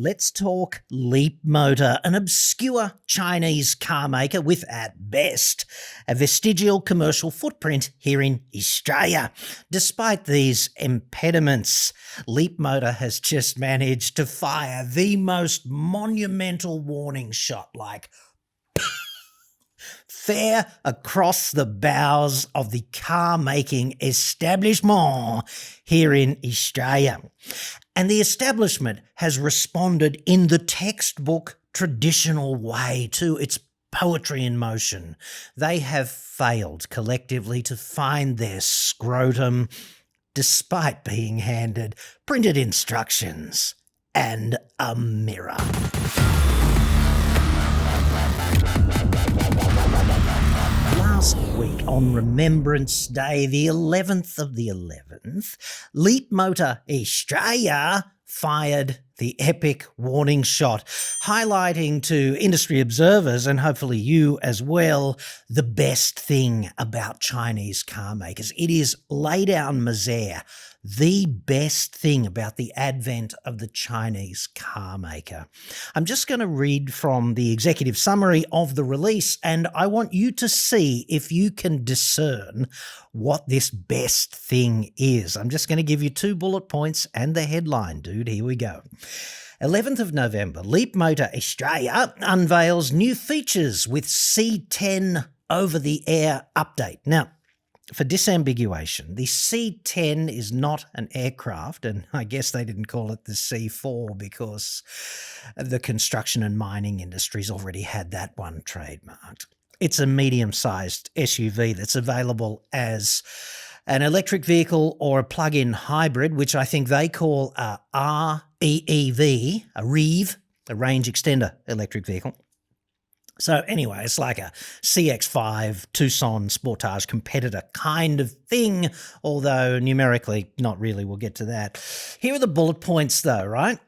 Let's talk Leapmotor, an obscure Chinese car maker with, at best, a vestigial commercial footprint here in Australia. Despite these impediments, Leapmotor has just managed to fire the most monumental warning shot, like fair across the bows of the car-making establishment here in Australia. And the establishment has responded in the textbook traditional way to its poetry in motion. They have failed collectively to find their scrotum despite being handed printed instructions and a mirror. Last week on Remembrance Day, the 11th of the 11th, Leapmotor Australia fired the epic warning shot, highlighting to industry observers, and hopefully you as well, the best thing about Chinese car makers. It is lay down misère, the best thing about the advent of the Chinese car maker. I'm just going to read from the executive summary of the release, and I want you to see if you can discern what this best thing is. I'm just going to give you 2 bullet points and the headline, dude. Here we go. 11th of November, Leapmotor Australia unveils new features with C10 over-the-air update. Now, for disambiguation, the C10 is not an aircraft, and I guess they didn't call it the C4 because the construction and mining industries already had that one trademarked. It's a medium-sized SUV that's available as an electric vehicle or a plug-in hybrid, which I think they call a REEV, a range extender electric vehicle. So anyway, it's like a CX-5 Tucson Sportage competitor kind of thing, although numerically not really. We'll get to that. Here are the bullet points though, right?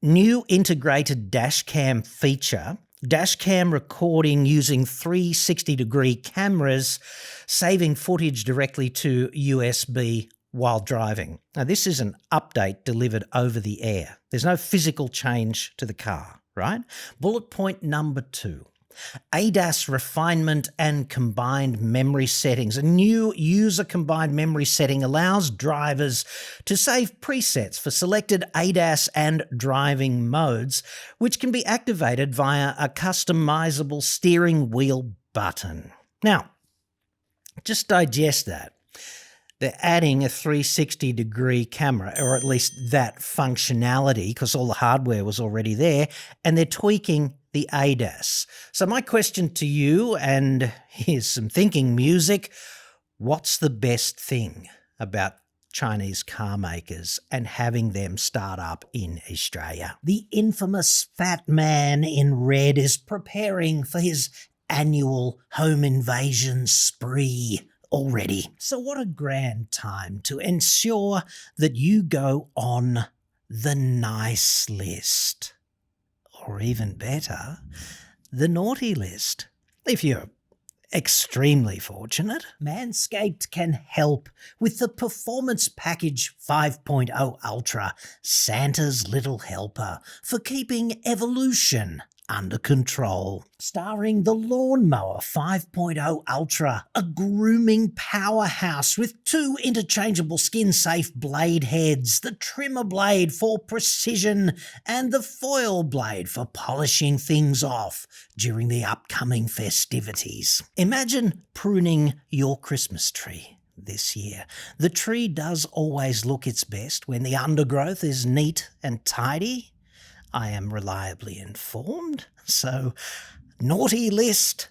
New integrated dashcam feature. Dashcam recording using 360-degree cameras, saving footage directly to USB while driving. Now, this is an update delivered over the air. There's no physical change to the car, right? Bullet point number 2. ADAS refinement and combined memory settings. A new user combined memory setting allows drivers to save presets for selected ADAS and driving modes, which can be activated via a customizable steering wheel button. Now, just digest that. They're adding a 360-degree camera, or at least that functionality, because all the hardware was already there, and they're tweaking the ADAS. So my question to you, and here's some thinking music, what's the best thing about Chinese car makers and having them start up in Australia? The infamous fat man in red is preparing for his annual home invasion spree already. So what a grand time to ensure that you go on the nice list. Or even better, the naughty list. If you're extremely fortunate, Manscaped can help with the Performance Package 5.0 Ultra, Santa's little helper for keeping evolution under control. Starring the Lawnmower 5.0 Ultra, a grooming powerhouse with 2 interchangeable skin-safe blade heads, the trimmer blade for precision and the foil blade for polishing things off during the upcoming festivities. Imagine pruning your Christmas tree this year. The tree does always look its best when the undergrowth is neat and tidy. I am reliably informed, so naughty list,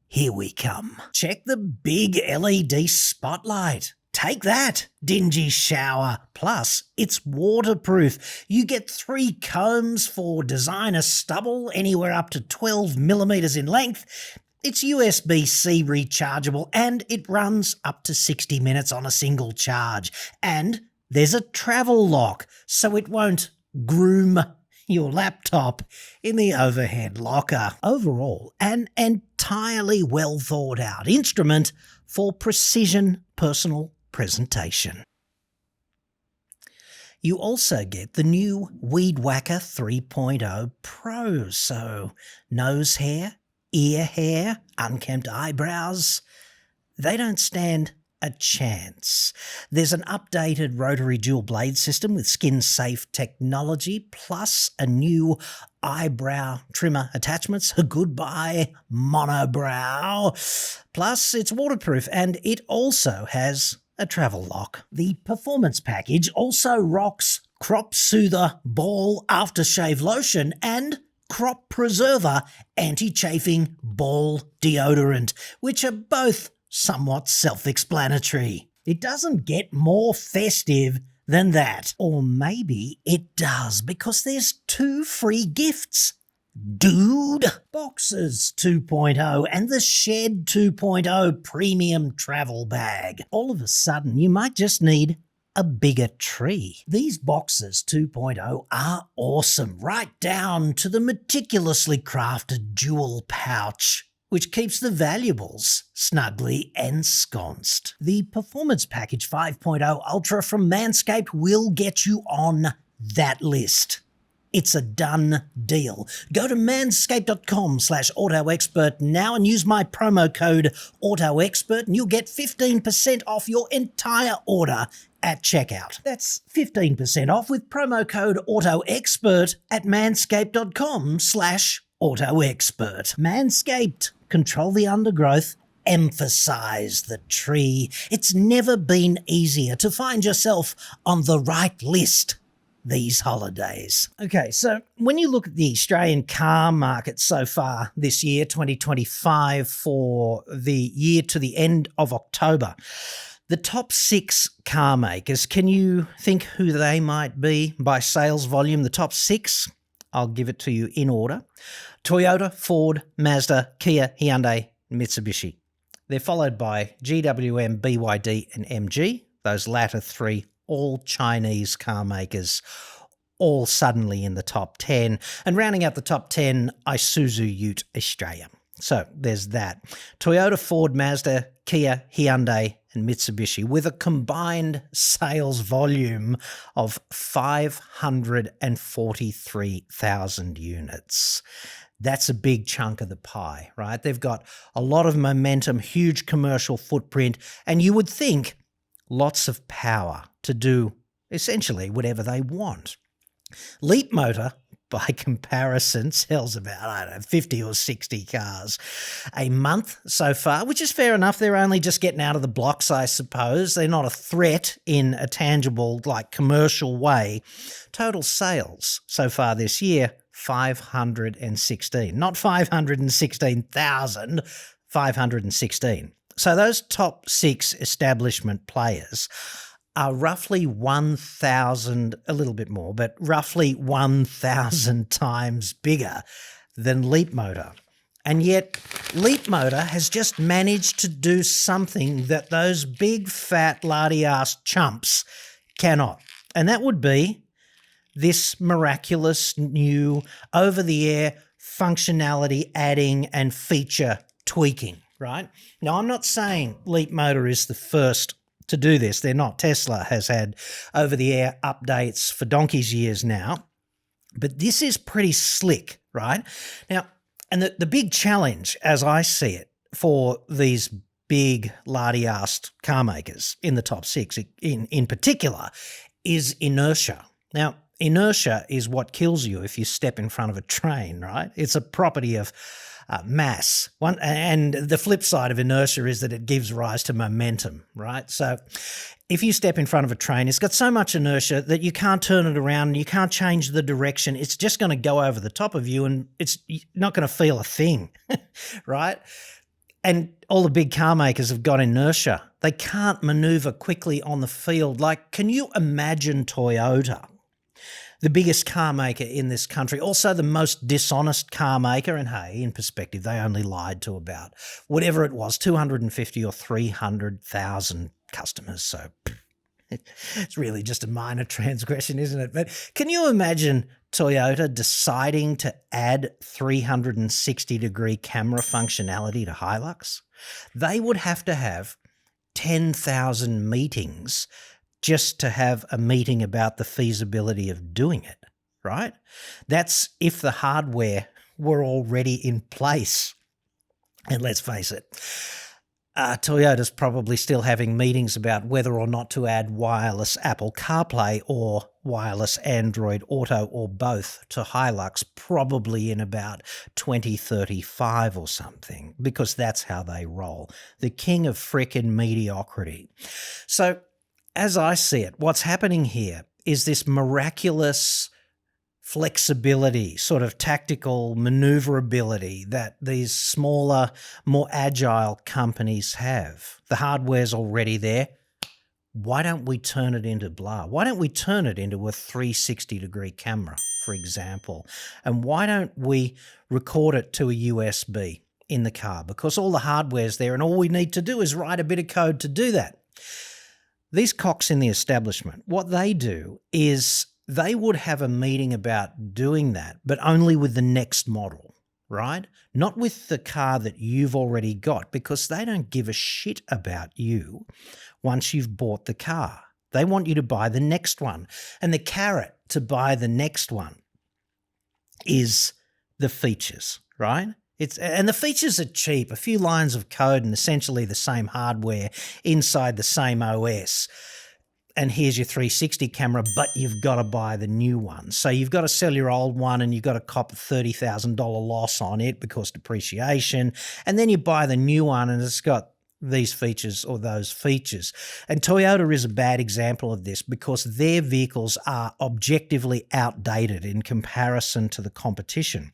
here we come. Check the big LED spotlight. Take that, dingy shower. Plus, it's waterproof. You get 3 combs for designer stubble, anywhere up to 12 millimeters in length. It's USB-C rechargeable, and it runs up to 60 minutes on a single charge. And there's a travel lock, so it won't groom your laptop in the overhead locker. Overall, an entirely well thought out instrument for precision personal presentation. You also get the new Weed Whacker 3.0 Pro, so nose hair, ear hair, unkempt eyebrows, they don't stand a chance. There's an updated rotary dual blade system with skin-safe technology, plus a new eyebrow trimmer attachments. Goodbye, monobrow. Plus, it's waterproof and it also has a travel lock. The performance package also rocks Crop Soother Ball Aftershave Lotion and Crop Preserver Anti-Chafing Ball Deodorant, which are both somewhat self-explanatory. It doesn't get more festive than that. Or maybe it does, because there's 2 free gifts. Dude! Boxes 2.0 and the Shed 2.0 Premium Travel Bag. All of a sudden, you might just need a bigger tree. These Boxes 2.0 are awesome, right down to the meticulously crafted jewel pouch, which keeps the valuables snugly ensconced. The Performance Package 5.0 Ultra from Manscaped will get you on that list. It's a done deal. Go to manscaped.com/AutoExpert now and use my promo code AutoExpert and you'll get 15% off your entire order at checkout. That's 15% off with promo code AutoExpert at manscaped.com/AutoExpert. Manscaped. Control the undergrowth, emphasize the tree. It's never been easier to find yourself on the right list these holidays. Okay, so when you look at the Australian car market so far this year, 2025, for the year to the end of October, the top 6 car makers, can you think who they might be by sales volume? The top 6, I'll give it to you in order. Toyota, Ford, Mazda, Kia, Hyundai, Mitsubishi. They're followed by GWM, BYD and MG. Those latter 3, all Chinese car makers, all suddenly in the top 10. And rounding out the top 10, Isuzu Ute Australia. So there's that. Toyota, Ford, Mazda, Kia, Hyundai and Mitsubishi, with a combined sales volume of 543,000 units. That's a big chunk of the pie, right? They've got a lot of momentum, huge commercial footprint, and you would think lots of power to do essentially whatever they want. Leapmotor, by comparison, sells about, 50 or 60 cars a month so far, which is fair enough. They're only just getting out of the blocks, I suppose. They're not a threat in a tangible, commercial way. Total sales so far this year, 516. Not 516,000, 516. So those top 6 establishment players are roughly 1,000, a little bit more, but roughly 1,000 times bigger than Leapmotor. And yet Leapmotor has just managed to do something that those big, fat, lardy-ass chumps cannot. And that would be this miraculous new over-the-air functionality adding and feature tweaking, right? Now, I'm not saying Leapmotor is the first to do this. They're not. Tesla has had over-the-air updates for donkey's years now. But this is pretty slick, right? Now, and the big challenge, as I see it, for these big, lardy-assed car makers in the top 6 in particular is inertia. Now, inertia is what kills you if you step in front of a train, right? It's a property of mass. And the flip side of inertia is that it gives rise to momentum, right? So if you step in front of a train, it's got so much inertia that you can't turn it around and you can't change the direction. It's just going to go over the top of you and it's not going to feel a thing, right? And all the big car makers have got inertia. They can't maneuver quickly on the field. Can you imagine Toyota, the biggest car maker in this country, also the most dishonest car maker, and hey, in perspective, they only lied to about whatever it was, 250 or 300,000 customers. So it's really just a minor transgression, isn't it? But can you imagine Toyota deciding to add 360-degree camera functionality to Hilux? They would have to have 10,000 meetings just to have a meeting about the feasibility of doing it, right? That's if the hardware were already in place. And let's face it, Toyota's probably still having meetings about whether or not to add wireless Apple CarPlay or wireless Android Auto or both to Hilux, probably in about 2035 or something, because that's how they roll. The king of frickin' mediocrity. So as I see it, what's happening here is this miraculous flexibility, sort of tactical maneuverability that these smaller, more agile companies have. The hardware's already there. Why don't we turn it into blah? Why don't we turn it into a 360-degree camera, for example? And why don't we record it to a USB in the car? Because all the hardware's there and all we need to do is write a bit of code to do that. These cocks in the establishment, what they do is they would have a meeting about doing that, but only with the next model, right? Not with the car that you've already got, because they don't give a shit about you once you've bought the car. They want you to buy the next one. And the carrot to buy the next one is the features, right? And the features are cheap, a few lines of code and essentially the same hardware inside the same OS. And here's your 360 camera, but you've got to buy the new one. So you've got to sell your old one and you've got to cop a $30,000 loss on it because depreciation. And then you buy the new one and it's got these features or those features. And Toyota is a bad example of this because their vehicles are objectively outdated in comparison to the competition.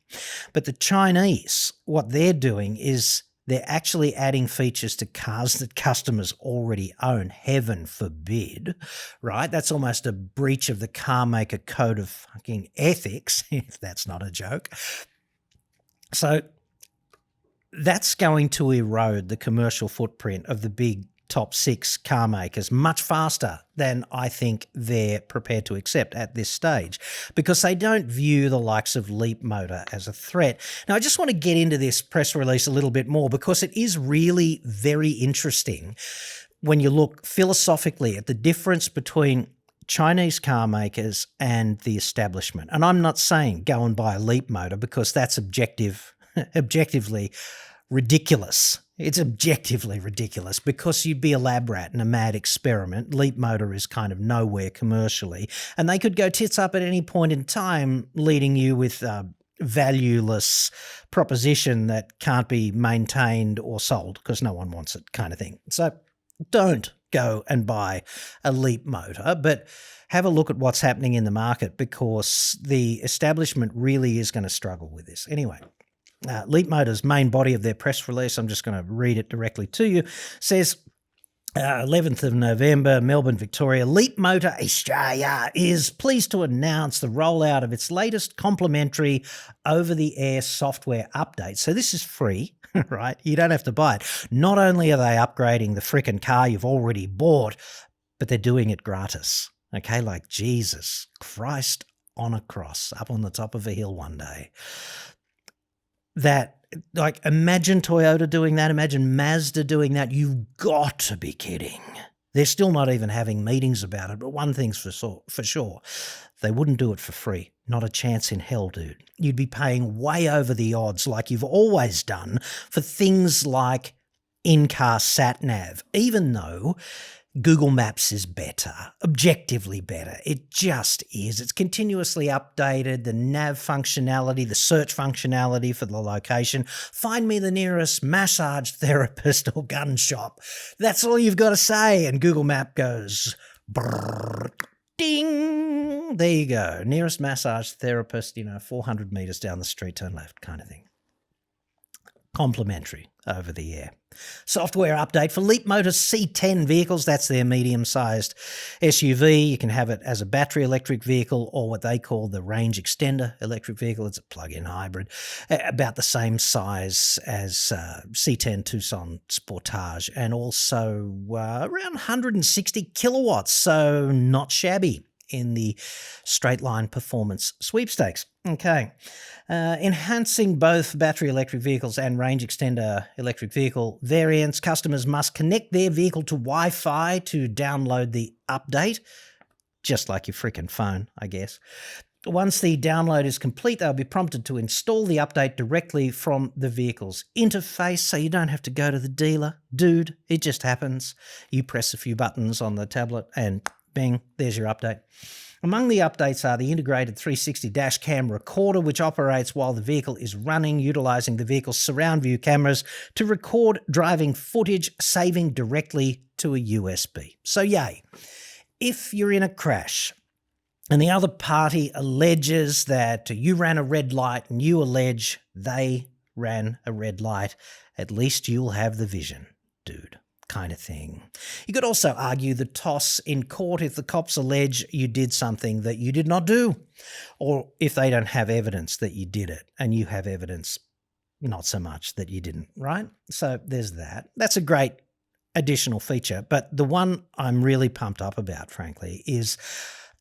But the Chinese, what they're doing is they're actually adding features to cars that customers already own. Heaven forbid, right? That's almost a breach of the car maker code of fucking ethics, if that's not a joke. So that's going to erode the commercial footprint of the big top 6 car makers much faster than I think they're prepared to accept at this stage, because they don't view the likes of Leapmotor as a threat. Now, I just want to get into this press release a little bit more because it is really very interesting when you look philosophically at the difference between Chinese car makers and the establishment. And I'm not saying go and buy a Leapmotor because that's objectively ridiculous. It's objectively ridiculous because you'd be a lab rat in a mad experiment. Leapmotor is kind of nowhere commercially, and they could go tits up at any point in time, leading you with a valueless proposition that can't be maintained or sold because no one wants it, kind of thing. So don't go and buy a Leapmotor, but have a look at what's happening in the market because the establishment really is going to struggle with this. Anyway, Leapmotor's main body of their press release, I'm just going to read it directly to you, says 11th of November, Melbourne, Victoria, Leapmotor Australia is pleased to announce the rollout of its latest complimentary over-the-air software update. So this is free, right? You don't have to buy it. Not only are they upgrading the frickin' car you've already bought, but they're doing it gratis. Okay, like Jesus Christ on a cross up on the top of a hill one day. That, like, imagine Toyota doing that. Imagine Mazda doing that. You've got to be kidding. They're still not even having meetings about it. But one thing's for sure, they wouldn't do it for free. Not a chance in hell, dude. You'd be paying way over the odds like you've always done for things like in-car sat-nav, even though Google Maps is better, objectively better. It just is. It's continuously updated, the nav functionality, the search functionality for the location. Find me the nearest massage therapist or gun shop. That's all you've got to say. And Google Map goes, brrr, ding. There you go. Nearest massage therapist, 400 meters down the street, turn left, kind of thing. Complimentary over the air. Software update for Leapmotor C10 vehicles. That's their medium-sized SUV. You can have it as a battery electric vehicle or what they call the range extender electric vehicle. It's a plug-in hybrid, about the same size as C10 Tucson Sportage, and also around 160 kilowatts, so not shabby. in the straight line performance sweepstakes. Okay. Enhancing both battery electric vehicles and range extender electric vehicle variants, customers must connect their vehicle to Wi-Fi to download the update, just like your freaking phone, I guess. Once the download is complete, they'll be prompted to install the update directly from the vehicle's interface, so you don't have to go to the dealer. Dude, it just happens. You press a few buttons on the tablet and bing, there's your update. Among the updates are the integrated 360 dash cam recorder, which operates while the vehicle is running, utilising the vehicle's surround view cameras to record driving footage, saving directly to a USB. So yay. If you're in a crash and the other party alleges that you ran a red light and you allege they ran a red light, at least you'll have the vision, dude, kind of thing. You could also argue the toss in court if the cops allege you did something that you did not do, or if they don't have evidence that you did it and you have evidence not so much that you didn't, right? So there's that. That's a great additional feature, but the one I'm really pumped up about, frankly, is,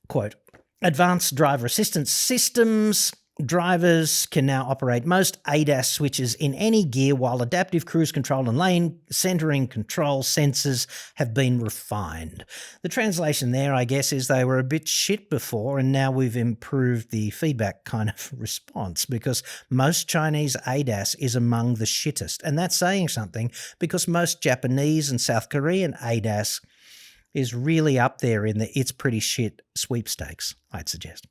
quote, advanced driver assistance systems. Drivers can now operate most ADAS switches in any gear, while adaptive cruise control and lane centering control sensors have been refined. The translation there, I guess, is they were a bit shit before, and now we've improved the feedback kind of response, because most Chinese ADAS is among the shittest. And that's saying something, because most Japanese and South Korean ADAS is really up there in the it's pretty shit sweepstakes, I'd suggest.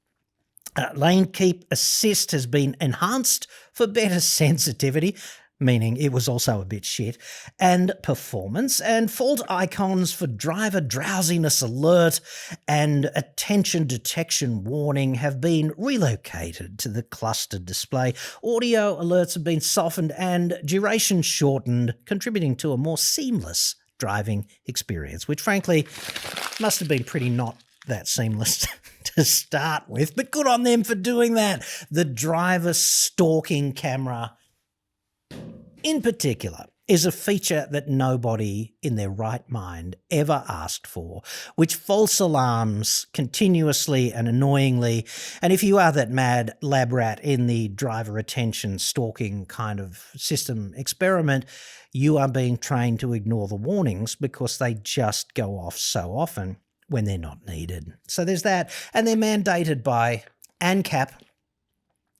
Lane keep assist has been enhanced for better sensitivity, meaning it was also a bit shit, and performance, and fault icons for driver drowsiness alert and attention detection warning have been relocated to the clustered display. Audio alerts have been softened and duration shortened, contributing to a more seamless driving experience, which frankly must have been pretty not that seamless to start with, but good on them for doing that. The driver stalking camera in particular is a feature that nobody in their right mind ever asked for, which false alarms continuously and annoyingly. And if you are that mad lab rat in the driver attention stalking kind of system experiment, you are being trained to ignore the warnings because they just go off so often when they're not needed. So there's that. And they're mandated by ANCAP,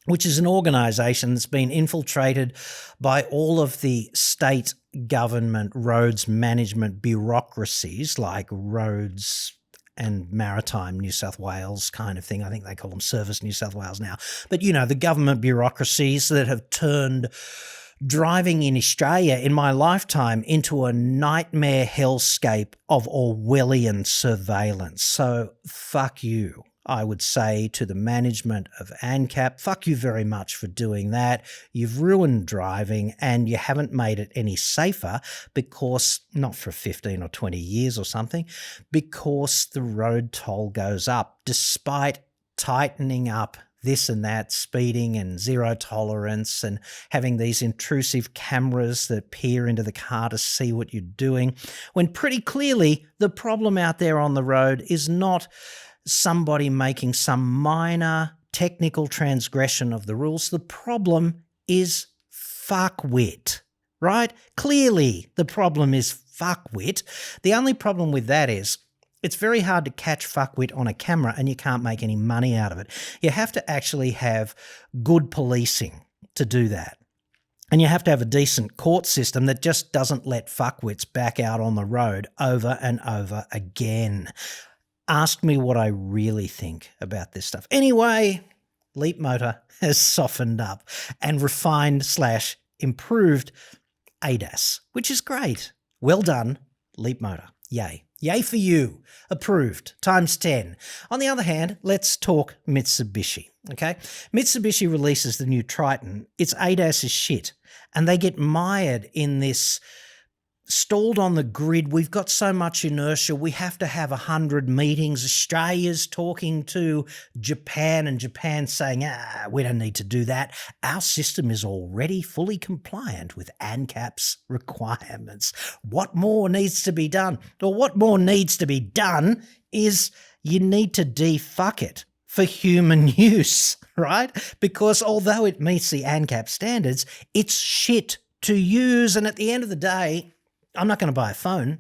which is an organisation that's been infiltrated by all of the state government roads management bureaucracies like Roads and Maritime New South Wales kind of thing. I think they call them Service New South Wales now. But, you know, the government bureaucracies that have turned driving in Australia in my lifetime into a nightmare hellscape of Orwellian surveillance. So fuck you, I would say to the management of ANCAP. Fuck you very much for doing that. You've ruined driving and you haven't made it any safer because, not for 15 or 20 years or something, because the road toll goes up despite tightening up this and that, speeding and zero tolerance and having these intrusive cameras that peer into the car to see what you're doing, when pretty clearly the problem out there on the road is not somebody making some minor technical transgression of the rules. The problem is fuckwit, right? Clearly the problem is fuckwit. The only problem with that is it's very hard to catch fuckwit on a camera and you can't make any money out of it. You have to actually have good policing to do that. And you have to have a decent court system that just doesn't let fuckwits back out on the road over and over again. Ask me what I really think about this stuff. Anyway, Leapmotor has softened up and refined/improved ADAS, which is great. Well done, Leapmotor. Yay. Yay for you. Approved. Times 10. On the other hand, let's talk Mitsubishi, okay? Mitsubishi releases the new Triton. Its ADAS is shit, and they get mired in this stalled on the grid. We've got so much inertia. We have to have 100 meetings. Australia's talking to Japan and Japan saying, we don't need to do that. Our system is already fully compliant with ANCAP's requirements. What more needs to be done? Or what more needs to be done is you need to defuck it for human use, right? Because although it meets the ANCAP standards, it's shit to use. And at the end of the day, I'm not going to buy a phone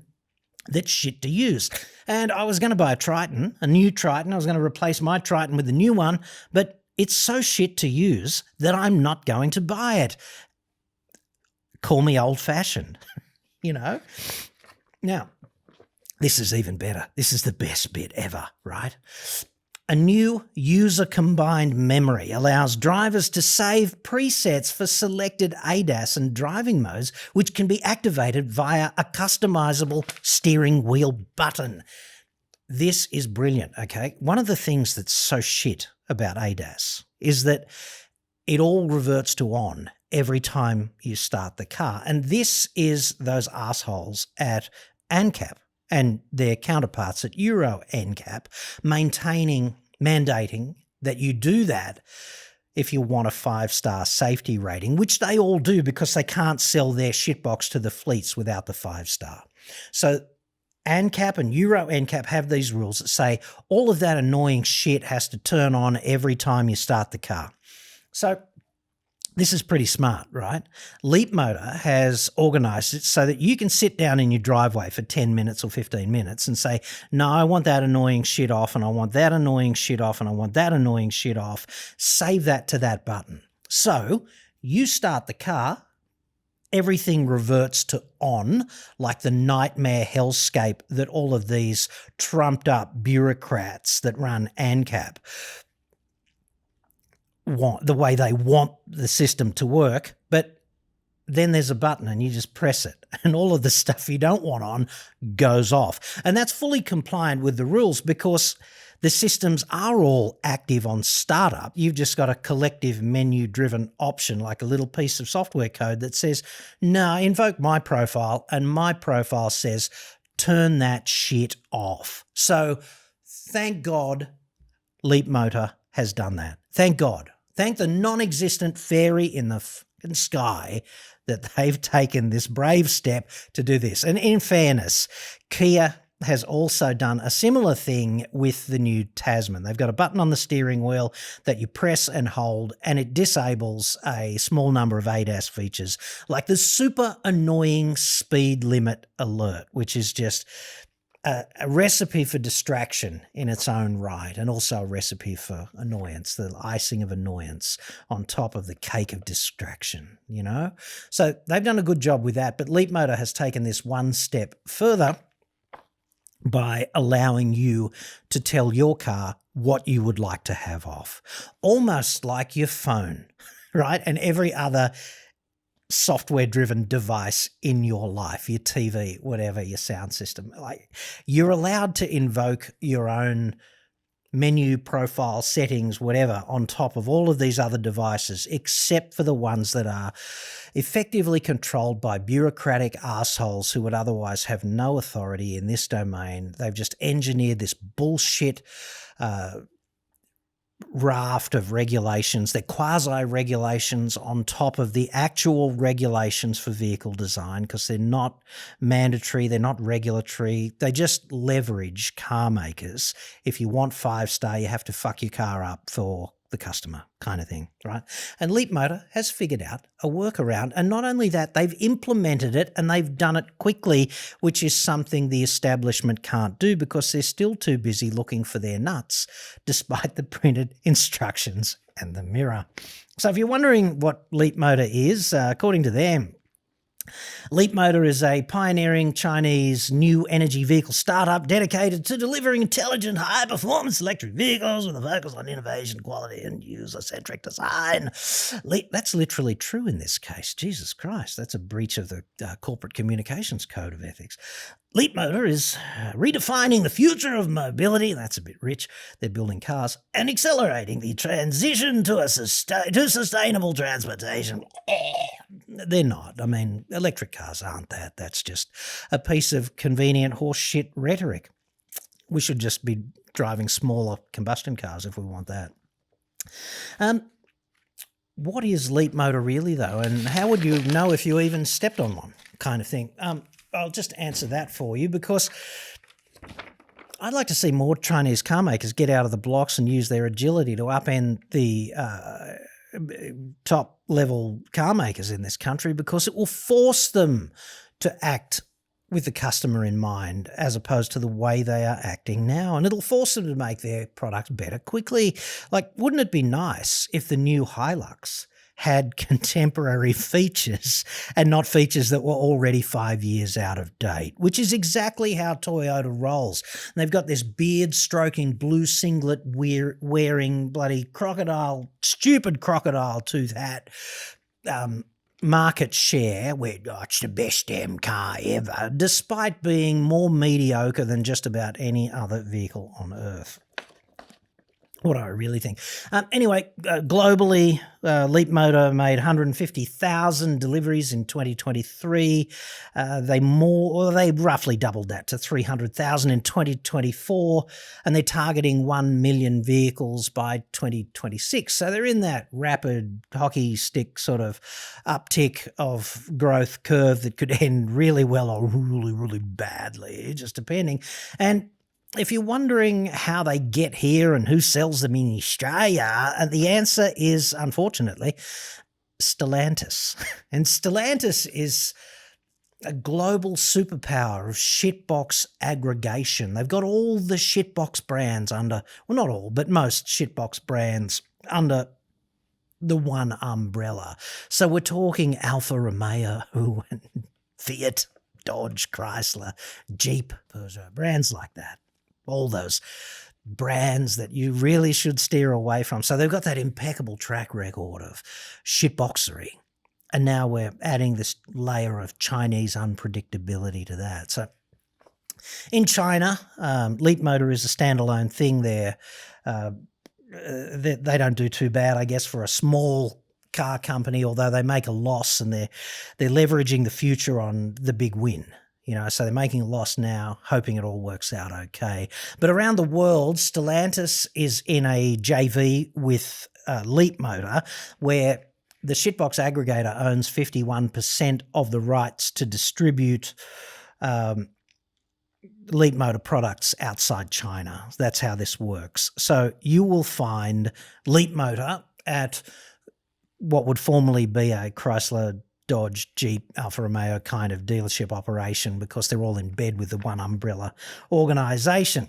that's shit to use. And I was going to buy a new Triton. I was going to replace my Triton with a new one, but it's so shit to use that I'm not going to buy it. Call me old-fashioned, you know? Now, this is even better. This is the best bit ever, right? A new user-combined memory allows drivers to save presets for selected ADAS and driving modes, which can be activated via a customizable steering wheel button. This is brilliant, okay? One of the things that's so shit about ADAS is that it all reverts to on every time you start the car. And this is those assholes at ANCAP and their counterparts at Euro NCAP mandating that you do that if you want a 5-star safety rating, which they all do because they can't sell their shitbox to the fleets without the 5-star. So ANCAP and Euro NCAP have these rules that say all of that annoying shit has to turn on every time you start the car. So this is pretty smart, right? Leapmotor has organised it so that you can sit down in your driveway for 10 minutes or 15 minutes and say, no, I want that annoying shit off, and I want that annoying shit off, and I want that annoying shit off. Save that to that button. So you start the car, everything reverts to on, like the nightmare hellscape that all of these trumped up bureaucrats that run ANCAP want, the way they want the system to work. But then there's a button and you just press it and all of the stuff you don't want on goes off. And that's fully compliant with the rules because the systems are all active on startup. You've just got a collective menu-driven option, like a little piece of software code that says, no, invoke my profile, and my profile says, turn that shit off. So thank God Leapmotor has done that. Thank God. Thank the non-existent fairy in the fucking sky that they've taken this brave step to do this. And in fairness, Kia has also done a similar thing with the new Tasman. They've got a button on the steering wheel that you press and hold, and it disables a small number of ADAS features, like the super annoying speed limit alert, which is just a recipe for distraction in its own right, and also a recipe for annoyance, the icing of annoyance on top of the cake of distraction, you know? So they've done a good job with that, but Leapmotor has taken this one step further by allowing you to tell your car what you would like to have off, almost like your phone, right? And every other software-driven device in your life, your TV, whatever, your sound system. Like, you're allowed to invoke your own menu, profile, settings, whatever, on top of all of these other devices, except for the ones that are effectively controlled by bureaucratic assholes who would otherwise have no authority in this domain. They've just engineered this bullshit raft of regulations. They're quasi-regulations on top of the actual regulations for vehicle design, because they're not mandatory, they're not regulatory. They just leverage car makers. If you want 5-star, you have to fuck your car up for the customer, kind of thing, right? And Leapmotor has figured out a workaround, and not only that, they've implemented it and they've done it quickly, which is something the establishment can't do because they're still too busy looking for their nuts, despite the printed instructions and the mirror. So if you're wondering what Leapmotor is, according to them, Leapmotor is a pioneering Chinese new energy vehicle startup dedicated to delivering intelligent, high-performance electric vehicles with a focus on innovation, quality, and user-centric design. That's literally true in this case. Jesus Christ, that's a breach of the Corporate Communications Code of Ethics. Leapmotor is redefining the future of mobility. That's a bit rich. They're building cars and accelerating the transition to sustainable transportation. They're not. I mean, electric cars aren't that. That's just a piece of convenient horse shit rhetoric. We should just be driving smaller combustion cars if we want that. What is Leapmotor really, though, and how would you know if you even stepped on one, kind of thing? I'll just answer that for you, because I'd like to see more Chinese car makers get out of the blocks and use their agility to upend the top-level car makers in this country, because it will force them to act with the customer in mind as opposed to the way they are acting now. And it'll force them to make their product better quickly. Like, wouldn't it be nice if the new Hilux had contemporary features and not features that were already 5 years out of date, which is exactly how Toyota rolls. And they've got this beard-stroking, blue singlet wearing bloody stupid crocodile tooth hat market share, where it's the best damn car ever, despite being more mediocre than just about any other vehicle on Earth. What do I really think? Anyway, globally, Leapmotor made 150,000 deliveries in 2023. They roughly doubled that to 300,000 in 2024, and they're targeting 1 million vehicles by 2026. So they're in that rapid hockey stick sort of uptick of growth curve that could end really well or really, really badly, just depending. And if you're wondering how they get here and who sells them in Australia, the answer is, unfortunately, Stellantis. And Stellantis is a global superpower of shitbox aggregation. They've got all the shitbox brands under, well, not all, but most shitbox brands under the one umbrella. So we're talking Alfa Romeo and Fiat, Dodge, Chrysler, Jeep, Peugeot, brands like that. All those brands that you really should steer away from. So they've got that impeccable track record of shitboxery. And now we're adding this layer of Chinese unpredictability to that. So in China, Leapmotor is a standalone thing there. They don't do too bad, I guess, for a small car company, although they make a loss, and they're leveraging the future on the big win. So they're making a loss now, hoping it all works out okay. But around the world, Stellantis is in a JV with Leapmotor, where the shitbox aggregator owns 51% of the rights to distribute Leapmotor products outside China. That's how this works. So you will find Leapmotor at what would formerly be a Chrysler, Dodge, Jeep, Alfa Romeo kind of dealership operation, because they're all in bed with the one umbrella organisation.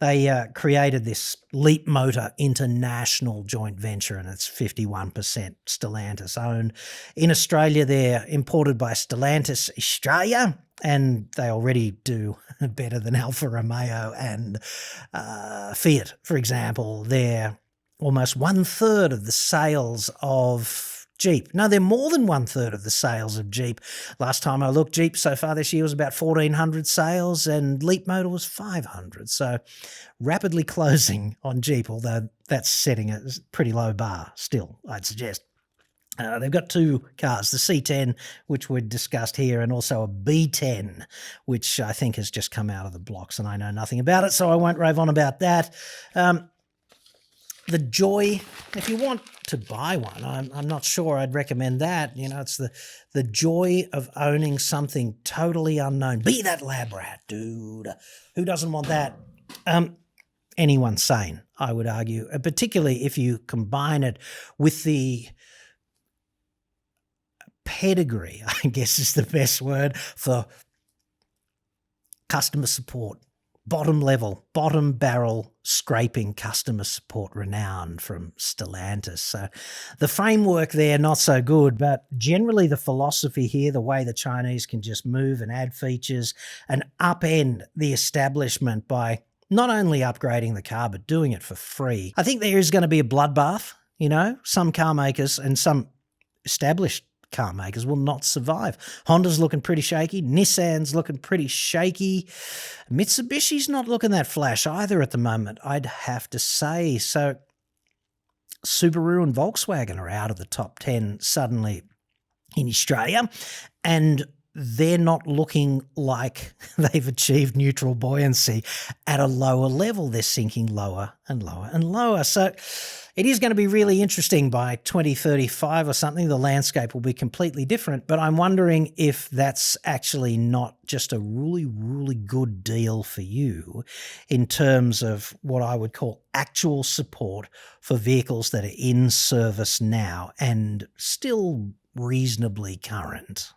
They created this Leapmotor International joint venture, and it's 51% Stellantis owned. In Australia, they're imported by Stellantis Australia, and they already do better than Alfa Romeo and Fiat, for example. They're almost 1/3 of the sales of Jeep. No, they're more than 1/3 of the sales of Jeep. Last time I looked, Jeep so far this year was about 1,400 sales, and Leapmotor was 500. So rapidly closing on Jeep, although that's setting a pretty low bar still, I'd suggest. They've got two cars, the C10, which we discussed here, and also a B10, which I think has just come out of the blocks, and I know nothing about it, so I won't rave on about that. The joy, if you want to buy one, I'm not sure I'd recommend that. It's the joy of owning something totally unknown. Be that lab rat, dude. Who doesn't want that? Anyone sane, I would argue, particularly if you combine it with the pedigree, I guess is the best word, for customer support. Bottom barrel scraping customer support renown from Stellantis. So the framework there, not so good, but generally the philosophy here, the way the Chinese can just move and add features and upend the establishment by not only upgrading the car, but doing it for free. I think there is going to be a bloodbath. Some car makers and some established car makers will not survive. Honda's looking pretty shaky. Nissan's looking pretty shaky. Mitsubishi's not looking that flash either at the moment, I'd have to say. So Subaru and Volkswagen are out of the top 10 suddenly. in Australia, and they're not looking like they've achieved neutral buoyancy at a lower level. They're sinking lower and lower and lower. So it is going to be really interesting. By 2035 or something, the landscape will be completely different. But I'm wondering if that's actually not just a really, really good deal for you in terms of what I would call actual support for vehicles that are in service now and still reasonably current.